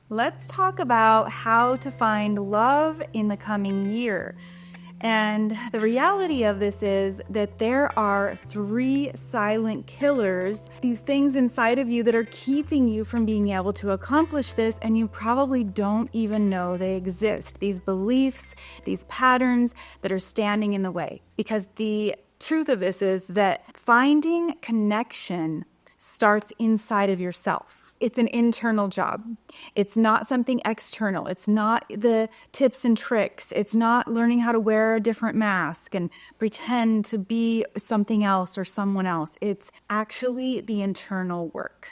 Let's talk about how to find love in the coming year. And the reality of this is that there are 3 silent killers, these things inside of you that are keeping you from being able to accomplish this, and you probably don't even know they exist. These beliefs, these patterns that are standing in the way. Because the truth of this is that finding connection starts inside of yourself. It's an internal job. It's not something external. It's not the tips and tricks. It's not learning how to wear a different mask and pretend to be something else or someone else. It's actually the internal work.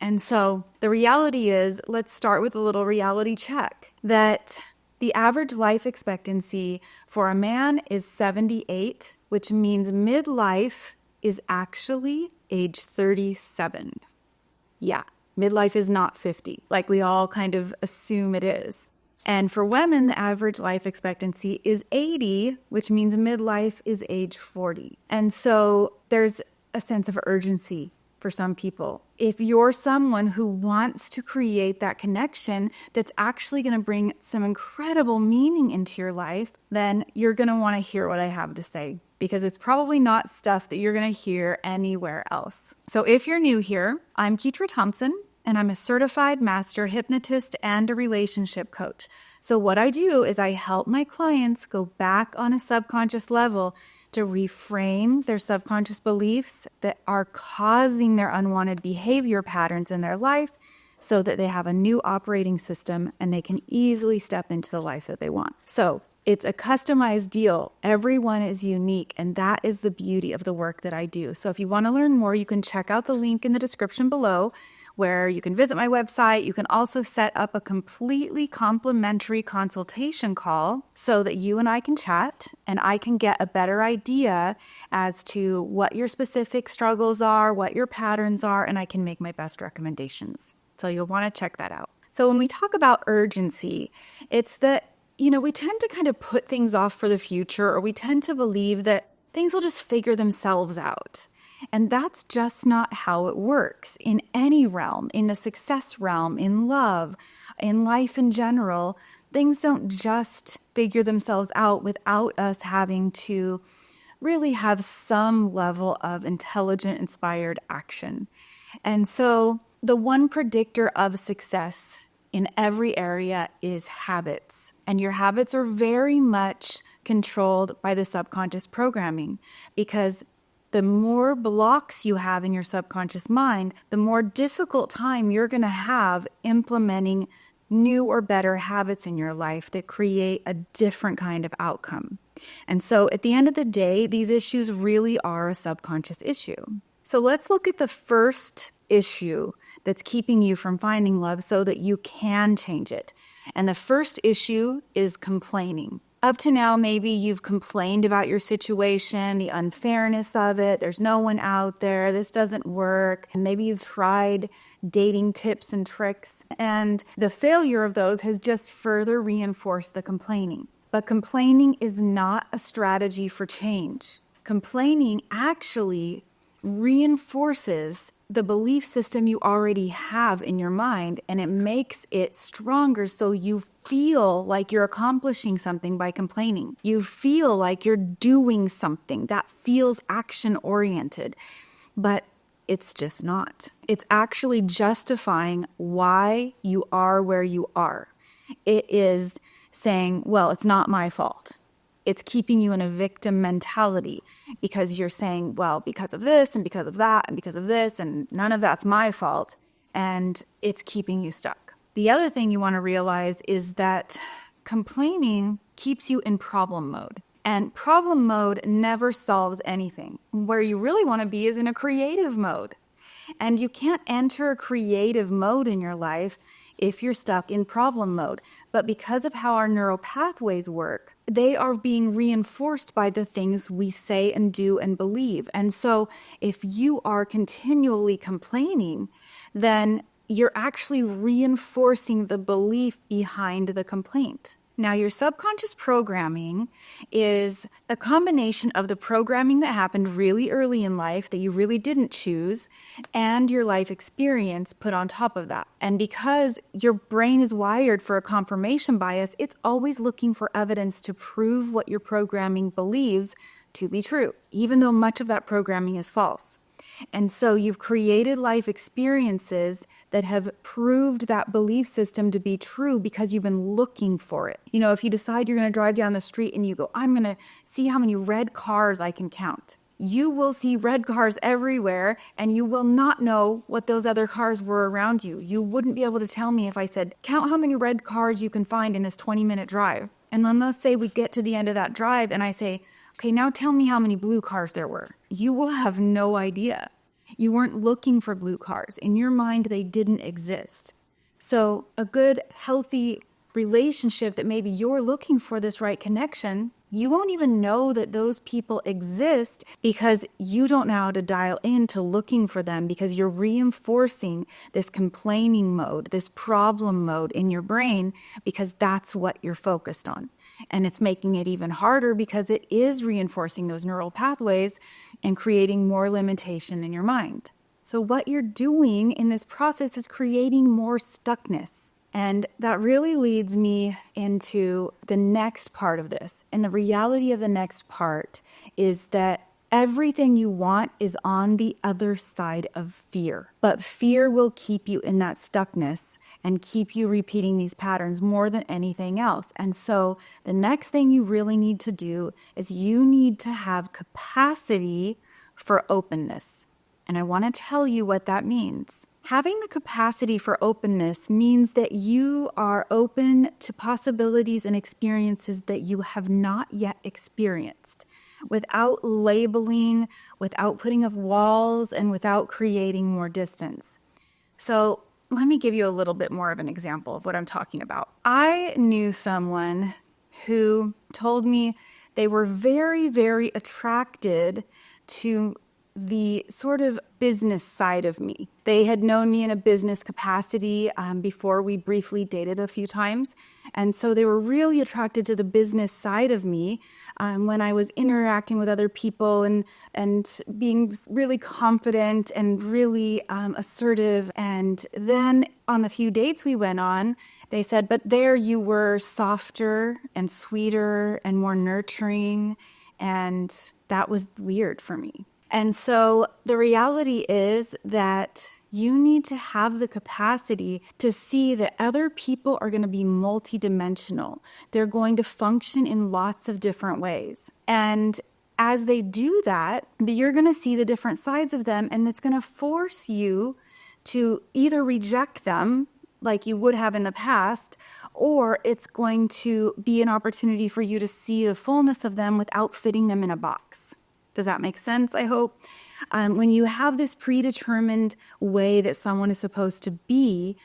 And so the reality is, let's start with a little reality check, that the average life expectancy for a man is 78, which means midlife is actually age 37. Yeah. Midlife is not 50, like we all kind of assume it is. And for women, the average life expectancy is 80, which means midlife is age 40. And so there's a sense of urgency for some people. If you're someone who wants to create that connection that's actually going to bring some incredible meaning into your life, then you're going to want to hear what I have to say, because it's probably not stuff that you're going to hear anywhere else. So if you're new here, I'm Ketra Thompson, and I'm a certified master hypnotist and a relationship coach. So what I do is I help my clients go back on a subconscious level to reframe their subconscious beliefs that are causing their unwanted behavior patterns in their life, so that they have a new operating system and they can easily step into the life that they want. So it's a customized deal. Everyone is unique, and that is the beauty of the work that I do. So if you want to learn more, you can check out the link in the description below, where you can visit my website. You can also set up a completely complimentary consultation call so that you and I can chat and I can get a better idea as to what your specific struggles are, what your patterns are, and I can make my best recommendations. So you'll want to check that out. So when we talk about urgency, it's that, we tend to kind of put things off for the future, or we tend to believe that things will just figure themselves out. And that's just not how it works in any realm, in the success realm, in love, in life in general. Things don't just figure themselves out without us having to really have some level of intelligent, inspired action. And so the one predictor of success in every area is habits. And your habits are very much controlled by the subconscious programming, because the more blocks you have in your subconscious mind, the more difficult time you're going to have implementing new or better habits in your life that create a different kind of outcome. And so at the end of the day, these issues really are a subconscious issue. So let's look at the first issue that's keeping you from finding love so that you can change it. And the first issue is complaining. Up to now, maybe you've complained about your situation, the unfairness of it. There's no one out there. This doesn't work. And maybe you've tried dating tips and tricks, and the failure of those has just further reinforced the complaining. But complaining is not a strategy for change. Complaining actually reinforces the belief system you already have in your mind, and it makes it stronger, so you feel like you're accomplishing something by complaining. You feel like you're doing something that feels action-oriented, but it's just not. It's actually justifying why you are where you are. It is saying, well, it's not my fault. It's keeping you in a victim mentality, because you're saying, well, because of this and because of that and because of this, and none of that's my fault, and it's keeping you stuck. The other thing you want to realize is that complaining keeps you in problem mode, and problem mode never solves anything. Where you really want to be is in a creative mode, and you can't enter a creative mode in your life if you're stuck in problem mode. But because of how our neural pathways work, they are being reinforced by the things we say and do and believe. And so if you are continually complaining, then you're actually reinforcing the belief behind the complaint. Now, your subconscious programming is a combination of the programming that happened really early in life that you really didn't choose and your life experience put on top of that. And because your brain is wired for a confirmation bias, it's always looking for evidence to prove what your programming believes to be true, even though much of that programming is false. And so you've created life experiences that have proved that belief system to be true because you've been looking for it. You know, if you decide you're going to drive down the street and you go, I'm going to see how many red cars I can count. You will see red cars everywhere and you will not know what those other cars were around you. You wouldn't be able to tell me if I said, count how many red cars you can find in this 20-minute drive. And then let's say we get to the end of that drive and I say, okay, now tell me how many blue cars there were. You will have no idea. You weren't looking for blue cars. In your mind, they didn't exist. So a good, healthy relationship that maybe you're looking for this right connection, you won't even know that those people exist because you don't know how to dial into looking for them because you're reinforcing this complaining mode, this problem mode in your brain because that's what you're focused on. And it's making it even harder because it is reinforcing those neural pathways and creating more limitation in your mind. So what you're doing in this process is creating more stuckness. And that really leads me into the next part of this. And the reality of the next part is that everything you want is on the other side of fear. But fear will keep you in that stuckness and keep you repeating these patterns more than anything else. And so the next thing you really need to do is you need to have capacity for openness. And I want to tell you what that means. Having the capacity for openness means that you are open to possibilities and experiences that you have not yet experienced, without labeling, without putting up walls, and without creating more distance. So let me give you a little bit more of an example of what I'm talking about. I knew someone who told me they were very, very attracted to the sort of business side of me. They had known me in a business capacity before we briefly dated a few times. And so they were really attracted to the business side of me when I was interacting with other people and being really confident and really assertive. And then on the few dates we went on, they said, but there you were softer and sweeter and more nurturing. And that was weird for me. And so the reality is that you need to have the capacity to see that other people are going to be multidimensional. They're going to function in lots of different ways. And as they do that, you're going to see the different sides of them, and it's going to force you to either reject them like you would have in the past, or it's going to be an opportunity for you to see the fullness of them without fitting them in a box. Does that make sense? I hope. When you have this predetermined way that someone is supposed to be,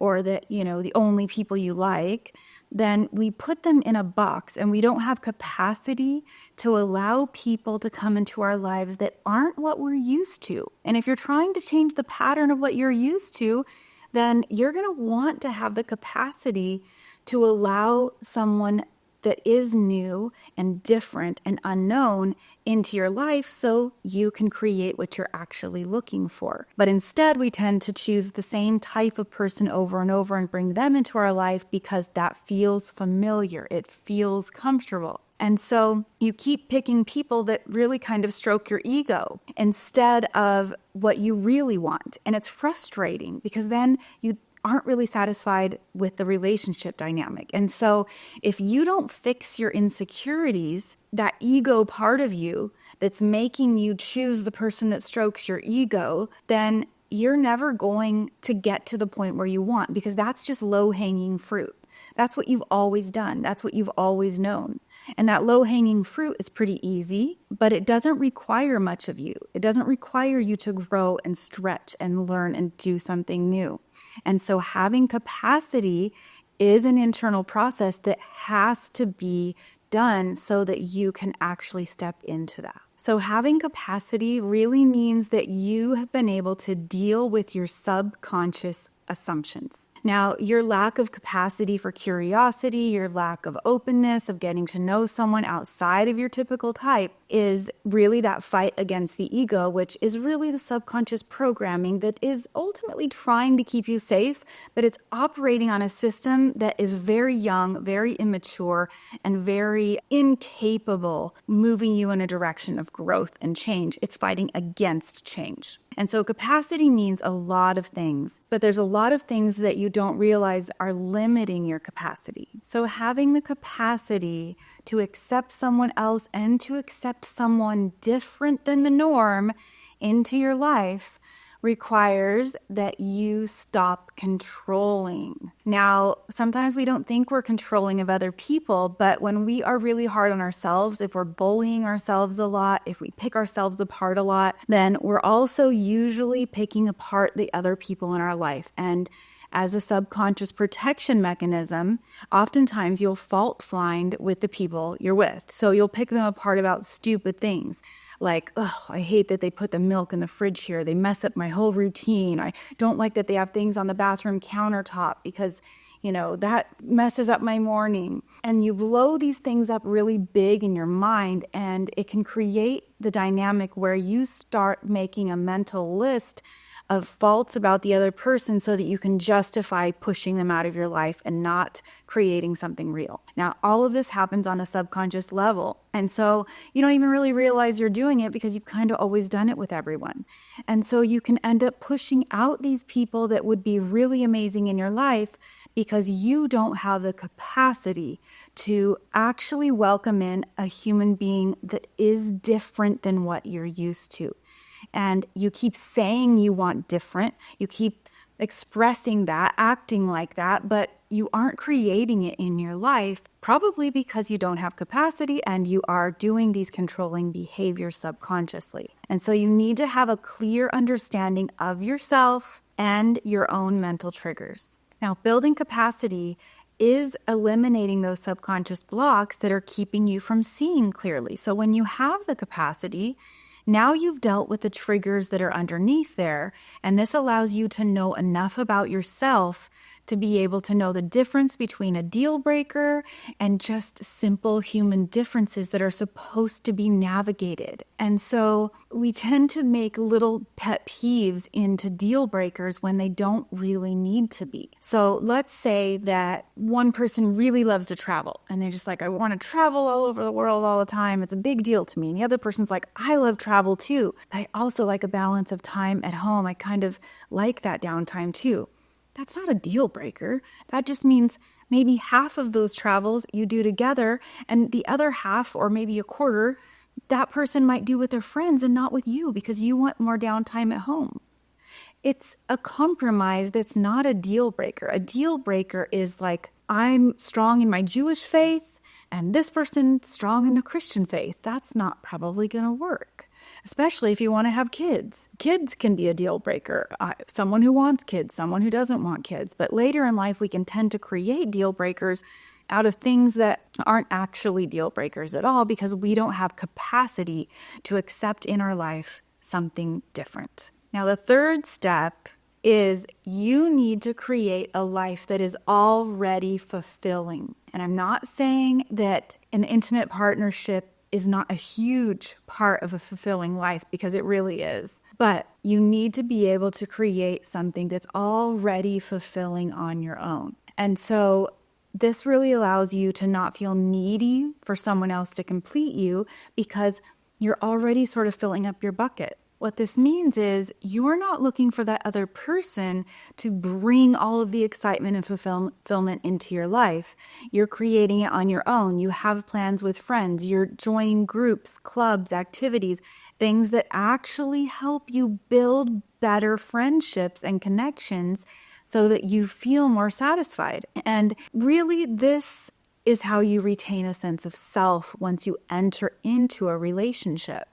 or that, you know, the only people you like, then we put them in a box and we don't have capacity to allow people to come into our lives that aren't what we're used to. And if you're trying to change the pattern of what you're used to, then you're going to want to have the capacity to allow someone that is new and different and unknown into your life so you can create what you're actually looking for. But instead, we tend to choose the same type of person over and over and bring them into our life because that feels familiar. It feels comfortable. And so you keep picking people that really kind of stroke your ego instead of what you really want. And it's frustrating because then you aren't really satisfied with the relationship dynamic. And so if you don't fix your insecurities, that ego part of you that's making you choose the person that strokes your ego, then you're never going to get to the point where you want, because that's just low-hanging fruit. That's what you've always done. That's what you've always known. And that low-hanging fruit is pretty easy, but it doesn't require much of you. It doesn't require you to grow and stretch and learn and do something new. And so having capacity is an internal process that has to be done so that you can actually step into that. So having capacity really means that you have been able to deal with your subconscious assumptions. Now, your lack of capacity for curiosity, your lack of openness, of getting to know someone outside of your typical type is really that fight against the ego, which is really the subconscious programming that is ultimately trying to keep you safe, but it's operating on a system that is very young, very immature, and very incapable moving you in a direction of growth and change. It's fighting against change. And so capacity means a lot of things, but there's a lot of things that you don't realize are limiting your capacity. So having the capacity to accept someone else and to accept someone different than the norm into your life requires that you stop controlling. Now, sometimes we don't think we're controlling of other people, but when we are really hard on ourselves, if we're bullying ourselves a lot, if we pick ourselves apart a lot, then we're also usually picking apart the other people in our life. And as a subconscious protection mechanism, oftentimes you'll fault find with the people you're with. So you'll pick them apart about stupid things. Like, oh, I hate that they put the milk in the fridge here. They mess up my whole routine. I don't like that they have things on the bathroom countertop because, that messes up my morning. And you blow these things up really big in your mind, and it can create the dynamic where you start making a mental list of faults about the other person so that you can justify pushing them out of your life and not creating something real. Now, all of this happens on a subconscious level. And so you don't even really realize you're doing it because you've kind of always done it with everyone. And so you can end up pushing out these people that would be really amazing in your life because you don't have the capacity to actually welcome in a human being that is different than what you're used to. And you keep saying you want different, you keep expressing that, acting like that, but you aren't creating it in your life, probably because you don't have capacity and you are doing these controlling behaviors subconsciously. And so you need to have a clear understanding of yourself and your own mental triggers. Now, building capacity is eliminating those subconscious blocks that are keeping you from seeing clearly. So when you have the capacity, now you've dealt with the triggers that are underneath there, and this allows you to know enough about yourself to be able to know the difference between a deal breaker and just simple human differences that are supposed to be navigated. And so we tend to make little pet peeves into deal breakers when they don't really need to be. So let's say that one person really loves to travel and they're just like, I want to travel all over the world all the time. It's a big deal to me. And the other person's like, I love travel too. I also like a balance of time at home. I kind of like that downtime too. That's not a deal breaker. That just means maybe half of those travels you do together and the other half, or maybe a quarter, that person might do with their friends and not with you because you want more downtime at home. It's a compromise that's not a deal breaker. A deal breaker is like, I'm strong in my Jewish faith and this person's strong in the Christian faith. That's not probably going to work. Especially if you want to have kids. Kids can be a deal breaker. Someone who wants kids, someone who doesn't want kids. But later in life, we can tend to create deal breakers out of things that aren't actually deal breakers at all because we don't have capacity to accept in our life something different. Now, the third step is you need to create a life that is already fulfilling. And I'm not saying that an intimate partnership is not a huge part of a fulfilling life because it really is. But you need to be able to create something that's already fulfilling on your own. And so this really allows you to not feel needy for someone else to complete you because you're already sort of filling up your bucket. What this means is you're not looking for that other person to bring all of the excitement and fulfillment into your life. You're creating it on your own. You have plans with friends. You're joining groups, clubs, activities, things that actually help you build better friendships and connections so that you feel more satisfied. And really, this is how you retain a sense of self once you enter into a relationship.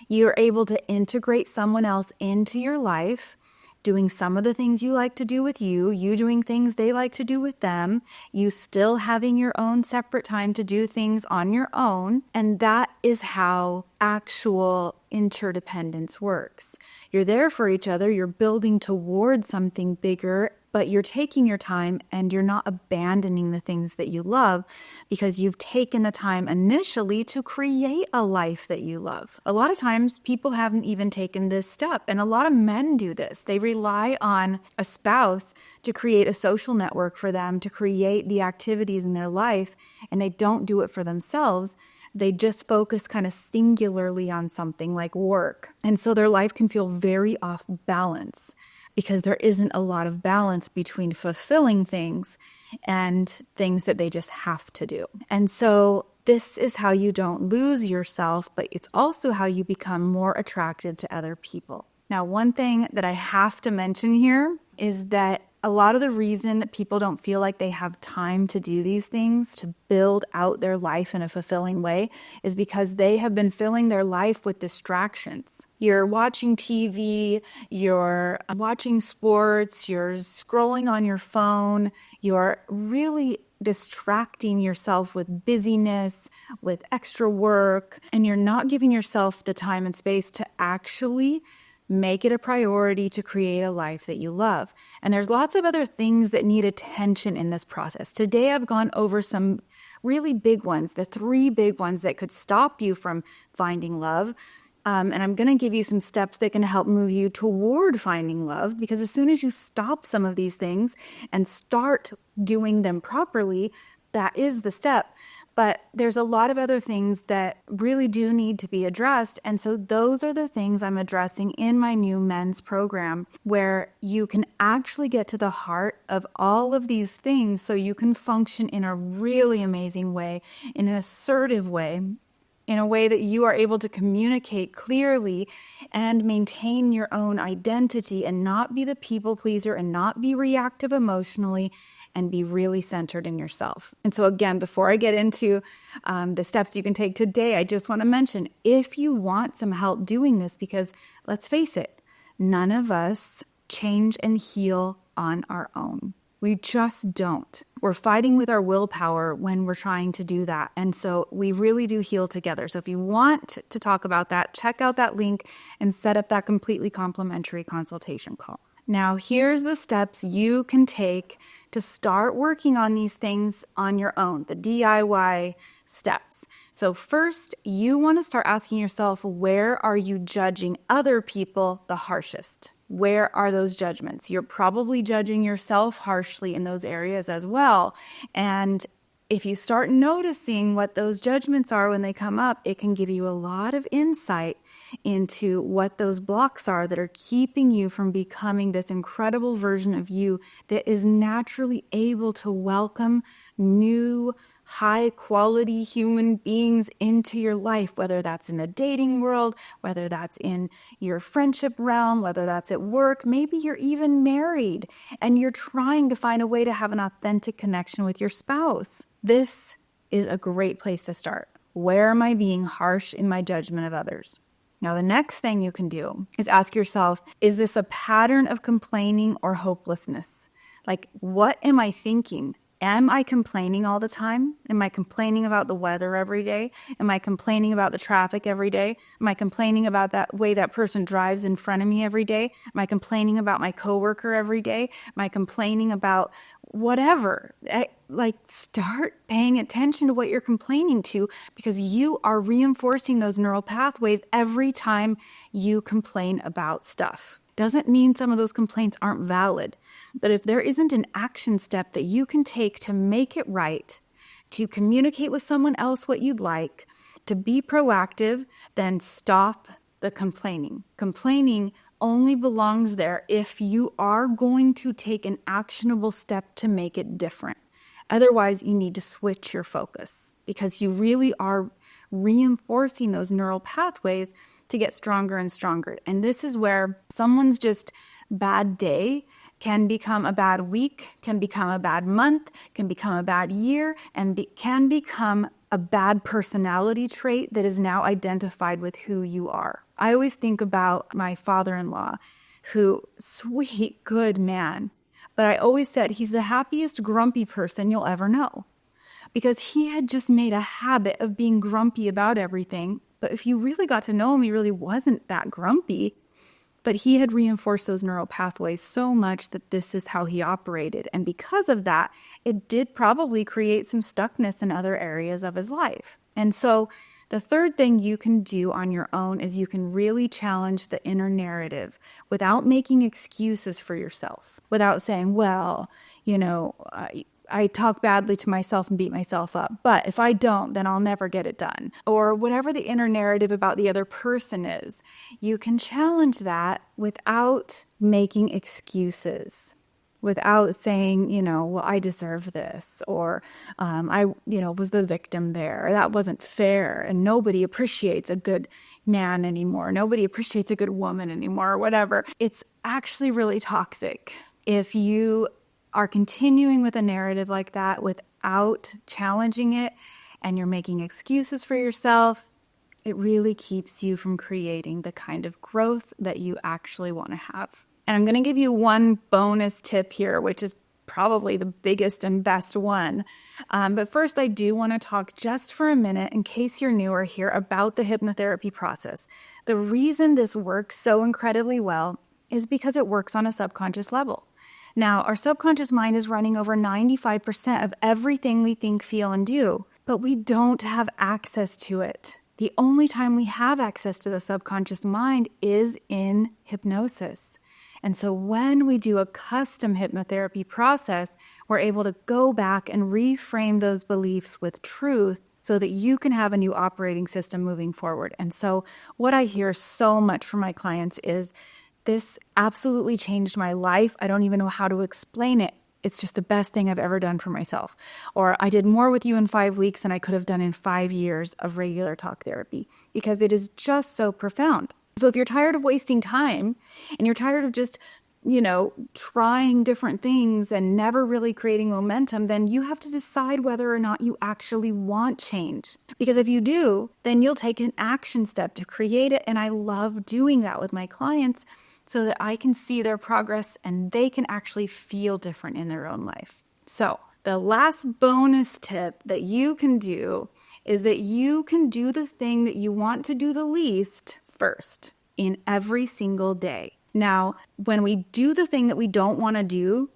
You're able to integrate someone else into your life, doing some of the things you like to do with you doing things they like to do with them, you still having your own separate time to do things on your own. And that is how actual interdependence works. You're there for each other, you're building towards something bigger, but you're taking your time and you're not abandoning the things that you love because you've taken the time initially to create a life that you love. A lot of times people haven't even taken this step, and a lot of men do this. They rely on a spouse to create a social network for them, to create the activities in their life, and they don't do it for themselves. They just focus kind of singularly on something like work. And so their life can feel very off balance, because there isn't a lot of balance between fulfilling things and things that they just have to do. And so this is how you don't lose yourself, but it's also how you become more attractive to other people. Now, one thing that I have to mention here is that a lot of the reason that people don't feel like they have time to do these things, to build out their life in a fulfilling way, is because they have been filling their life with distractions. You're watching TV, you're watching sports, you're scrolling on your phone, you're really distracting yourself with busyness, with extra work, and you're not giving yourself the time and space to actually make it a priority to create a life that you love. And there's lots of other things that need attention in this process. Today, I've gone over some really big ones, the 3 big ones that could stop you from finding love. And I'm going to give you some steps that can help move you toward finding love, because as soon as you stop some of these things and start doing them properly, that is the step. But there's a lot of other things that really do need to be addressed. And so those are the things I'm addressing in my new men's program, where you can actually get to the heart of all of these things so you can function in a really amazing way, in an assertive way, in a way that you are able to communicate clearly and maintain your own identity and not be the people pleaser and not be reactive emotionally, and be really centered in yourself. And so again, before I get into the steps you can take today, I just want to mention, if you want some help doing this, because let's face it, none of us change and heal on our own. We just don't. We're fighting with our willpower when we're trying to do that. And so we really do heal together. So if you want to talk about that, check out that link and set up that completely complimentary consultation call. Now, here's the steps you can take to start working on these things on your own, the DIY steps. So first, you want to start asking yourself, where are you judging other people the harshest? Where are those judgments? You're probably judging yourself harshly in those areas as well. And if you start noticing what those judgments are when they come up, it can give you a lot of insight into what those blocks are that are keeping you from becoming this incredible version of you that is naturally able to welcome new, high-quality human beings into your life, whether that's in the dating world, whether that's in your friendship realm, whether that's at work. Maybe you're even married and you're trying to find a way to have an authentic connection with your spouse. This is a great place to start. Where am I being harsh in my judgment of others? Now, the next thing you can do is ask yourself, is this a pattern of complaining or hopelessness? Like, what am I thinking? Am I complaining all the time? Am I complaining about the weather every day? Am I complaining about the traffic every day? Am I complaining about that way that person drives in front of me every day? Am I complaining about my coworker every day? Am I complaining about whatever? Start paying attention to what you're complaining to, because you are reinforcing those neural pathways every time you complain about stuff. Doesn't mean some of those complaints aren't valid, but if there isn't an action step that you can take to make it right, to communicate with someone else what you'd like, to be proactive, then stop the complaining. Complaining only belongs there if you are going to take an actionable step to make it different. Otherwise, you need to switch your focus, because you really are reinforcing those neural pathways to get stronger and stronger. And this is where someone's just bad day can become a bad week, can become a bad month, can become a bad year, and can become a bad personality trait that is now identified with who you are. I always think about my father-in-law, who, sweet, good man, but I always said he's the happiest grumpy person you'll ever know, because he had just made a habit of being grumpy about everything. But if you really got to know him, he really wasn't that grumpy. But he had reinforced those neural pathways so much that this is how he operated. And because of that, it did probably create some stuckness in other areas of his life. And so the third thing you can do on your own is you can really challenge the inner narrative without making excuses for yourself, without saying, well, I talk badly to myself and beat myself up, but if I don't, then I'll never get it done. Or whatever the inner narrative about the other person is, you can challenge that without making excuses, without saying, well, I deserve this, or I was the victim there, or that wasn't fair, and nobody appreciates a good man anymore. Nobody appreciates a good woman anymore, or whatever. It's actually really toxic if you are continuing with a narrative like that without challenging it, and you're making excuses for yourself. It really keeps you from creating the kind of growth that you actually want to have. And I'm going to give you one bonus tip here, which is probably the biggest and best one. But first, I do want to talk just for a minute, in case you're newer here, about the hypnotherapy process. The reason this works so incredibly well is because it works on a subconscious level. Now, our subconscious mind is running over 95% of everything we think, feel, and do, but we don't have access to it. The only time we have access to the subconscious mind is in hypnosis. And so when we do a custom hypnotherapy process, we're able to go back and reframe those beliefs with truth so that you can have a new operating system moving forward. And so what I hear so much from my clients is, this absolutely changed my life. I don't even know how to explain it. It's just the best thing I've ever done for myself. Or I did more with you in 5 weeks than I could have done in 5 years of regular talk therapy, because it is just so profound. So if you're tired of wasting time and you're tired of just, trying different things and never really creating momentum, then you have to decide whether or not you actually want change. Because if you do, then you'll take an action step to create it. And I love doing that with my clients, so that I can see their progress and they can actually feel different in their own life. So the last bonus tip that you can do is that you can do the thing that you want to do the least first in every single day. Now, when we do the thing that we don't want to do,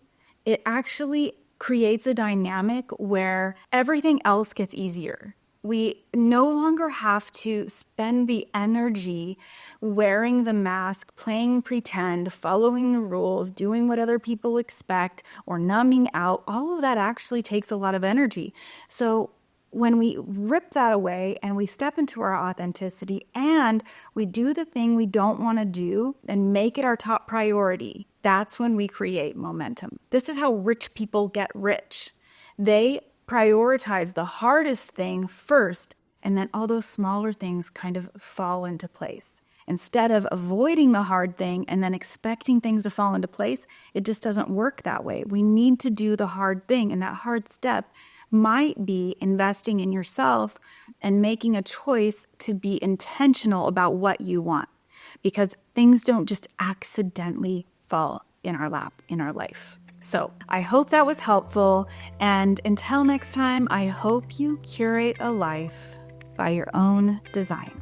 it actually creates a dynamic where everything else gets easier. We no longer have to spend the energy wearing the mask, playing pretend, following the rules, doing what other people expect, or numbing out. All of that actually takes a lot of energy. So when we rip that away and we step into our authenticity and we do the thing we don't want to do and make it our top priority, that's when we create momentum. This is how rich people get rich. They prioritize the hardest thing first, and then all those smaller things kind of fall into place. Instead of avoiding the hard thing and then expecting things to fall into place, it just doesn't work that way. We need to do the hard thing, and that hard step might be investing in yourself and making a choice to be intentional about what you want, because things don't just accidentally fall in our lap in our life. So I hope that was helpful, and until next time, I hope you curate a life by your own design.